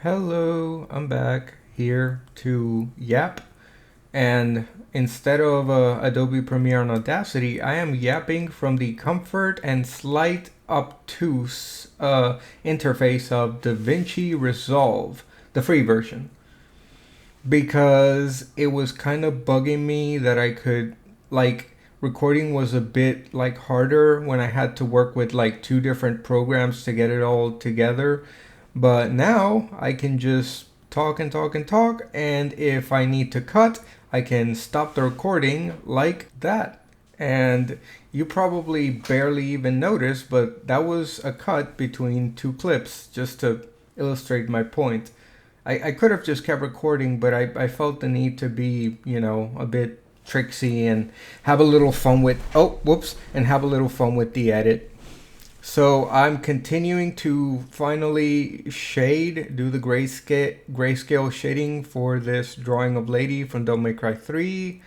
Hello, I'm back here to yap, and instead of Adobe Premiere on Audacity, I am yapping from the comfort and slight obtuse interface of DaVinci Resolve, the free version, because it was kind of bugging me that I could, like, recording was a bit like harder when I had to work with like two different programs to get it all together. But now I can just talk and talk and talk, and if I need to cut, I can stop the recording like that. And you probably barely even noticed, but that was a cut between two clips just to illustrate my point. I could have just kept recording, but I felt the need to be, a bit tricksy and have a little fun with, and have a little fun with the edit. So I'm continuing to finally do the grayscale shading for this drawing of Lady from Devil May Cry 3.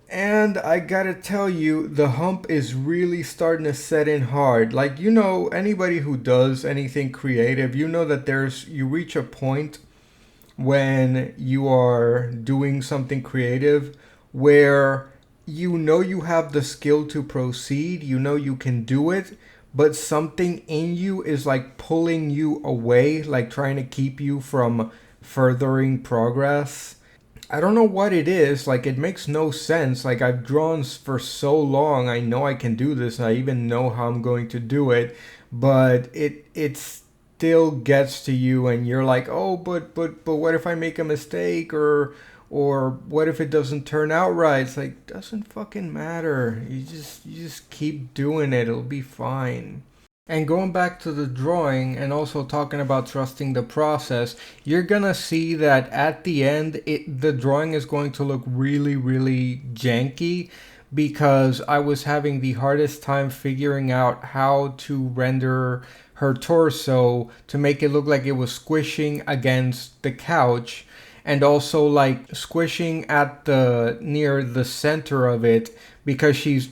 And I gotta tell you, the hump is really starting to set in hard. Like, anybody who does anything creative, that you reach a point when you are doing something creative where you have the skill to proceed, you can do it, but something in you is like pulling you away, like trying to keep you from furthering progress. I don't know what it is. Like, it makes no sense. Like, I've drawn for so long. I know I can do this. And I even know how I'm going to do it. But it still gets to you, and you're like, oh, but what if I make a mistake, or what if it doesn't turn out right? It's like, doesn't fucking matter. You just keep doing it. It'll be fine. And going back to the drawing and also talking about trusting the process, you're gonna see that at the end, the drawing is going to look really, really janky because I was having the hardest time figuring out how to render her torso to make it look like it was squishing against the couch, and also like squishing at the near the center of it because she's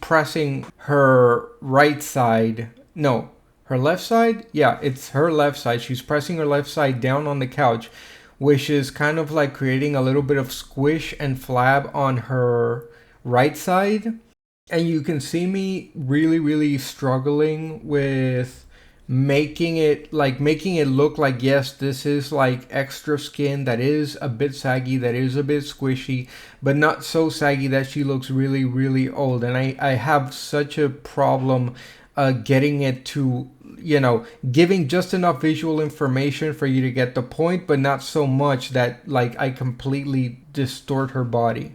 pressing her right side. No, her left side? Yeah, it's her left side. She's pressing her left side down on the couch, which is kind of like creating a little bit of squish and flab on her right side. And you can see me really, really struggling with making it look like, yes, this is like extra skin that is a bit saggy, that is a bit squishy, but not so saggy that she looks really, really old. And I have such a problem getting it to, giving just enough visual information for you to get the point, but not so much that like I completely distort her body.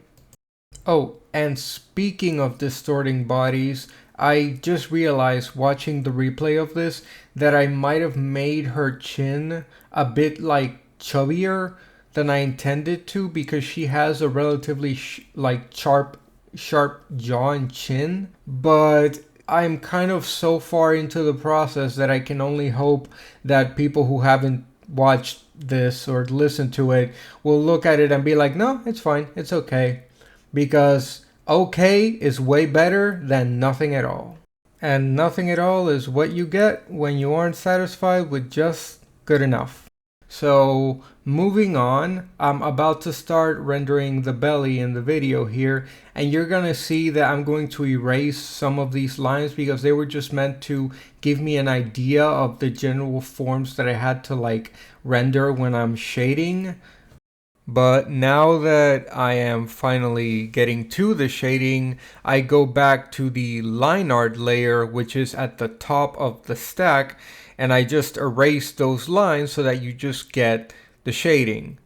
Oh, and speaking of distorting bodies, I just realized watching the replay of this that I might have made her chin a bit like chubbier than I intended to, because she has a relatively sharp jaw and chin, but I'm kind of so far into the process that I can only hope that people who haven't watched this or listened to it will look at it and be like, no, it's fine, it's okay. Because okay is way better than nothing at all. And nothing at all is what you get when you aren't satisfied with just good enough. So moving on, I'm about to start rendering the belly in the video here, and you're gonna see that I'm going to erase some of these lines because they were just meant to give me an idea of the general forms that I had to like render when I'm shading. But now that I am finally getting to the shading, I go back to the line art layer, which is at the top of the stack, and I just erase those lines so that you just get the shading.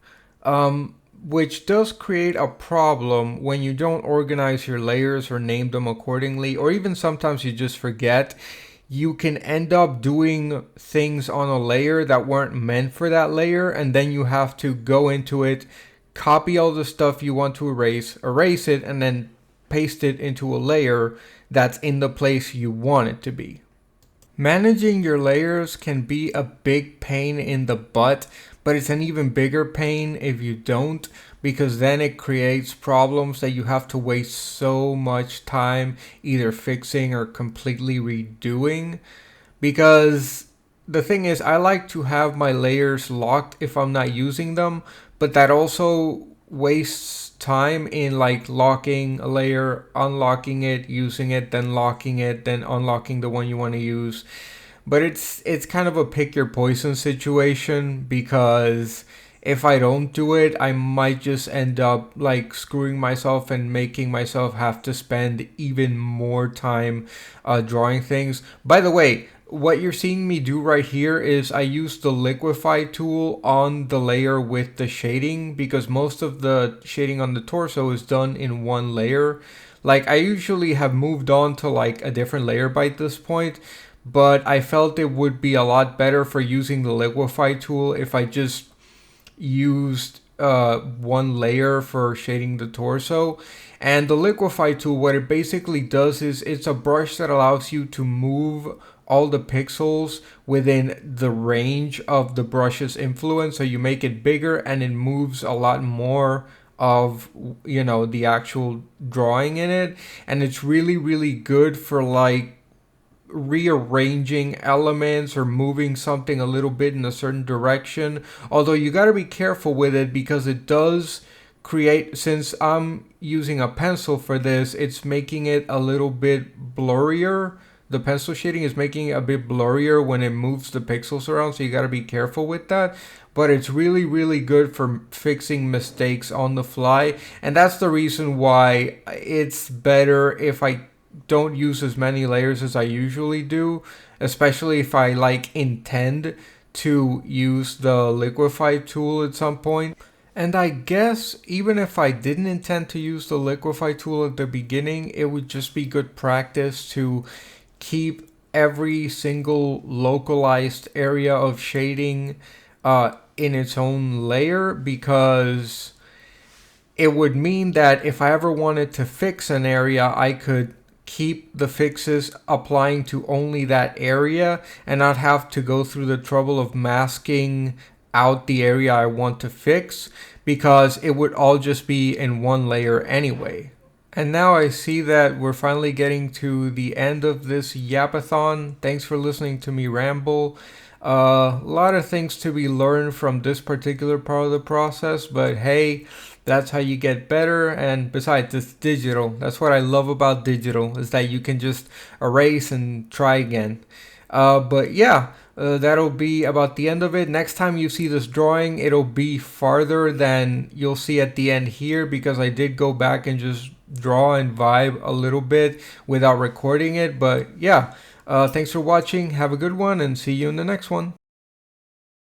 Which does create a problem when you don't organize your layers or name them accordingly, or even sometimes you just forget. You can end up doing things on a layer that weren't meant for that layer, and then you have to go into it, copy all the stuff you want to erase it, and then paste it into a layer that's in the place you want it to be. Managing your layers can be a big pain in the butt, but it's an even bigger pain if you don't, because then it creates problems that you have to waste so much time either fixing or completely redoing. Because the thing is, I like to have my layers locked if I'm not using them, but that also wastes time in like locking a layer, unlocking it, using it, then locking it, then unlocking the one you want to use. But it's kind of a pick your poison situation, because if I don't do it, I might just end up like screwing myself and making myself have to spend even more time drawing things. By the way, what you're seeing me do right here is I use the liquify tool on the layer with the shading, because most of the shading on the torso is done in one layer. Like, I usually have moved on to like a different layer by this point, but I felt it would be a lot better for using the liquify tool if I just used one layer for shading the torso. And the liquify tool, what it basically does is it's a brush that allows you to move all the pixels within the range of the brush's influence. So you make it bigger and it moves a lot more of, you know, the actual drawing in it. And it's really, really good for like rearranging elements or moving something a little bit in a certain direction. Although you got to be careful with it, because it does create, since I'm using a pencil for this, it's making it a little bit blurrier. The pencil shading is making it a bit blurrier when it moves the pixels around, so you got to be careful with that. But it's really, really good for fixing mistakes on the fly, and that's the reason why it's better if I don't use as many layers as I usually do, especially if I like intend to use the liquify tool at some point. And I guess even if I didn't intend to use the liquify tool at the beginning, it would just be good practice to keep every single localized area of shading in its own layer, because it would mean that if I ever wanted to fix an area, I could keep the fixes applying to only that area and not have to go through the trouble of masking out the area I want to fix, because it would all just be in one layer anyway. And now I see that we're finally getting to the end of this yapathon. Thanks for listening to me ramble. A lot of things to be learned from this particular part of the process, but hey, that's how you get better. And besides, it's digital. That's what I love about digital, is that you can just erase and try again. But yeah, that'll be about the end of it. Next time you see this drawing, it'll be farther than you'll see at the end here, because I did go back and just draw and vibe a little bit without recording it. But yeah, thanks for watching. Have a good one, and see you in the next one.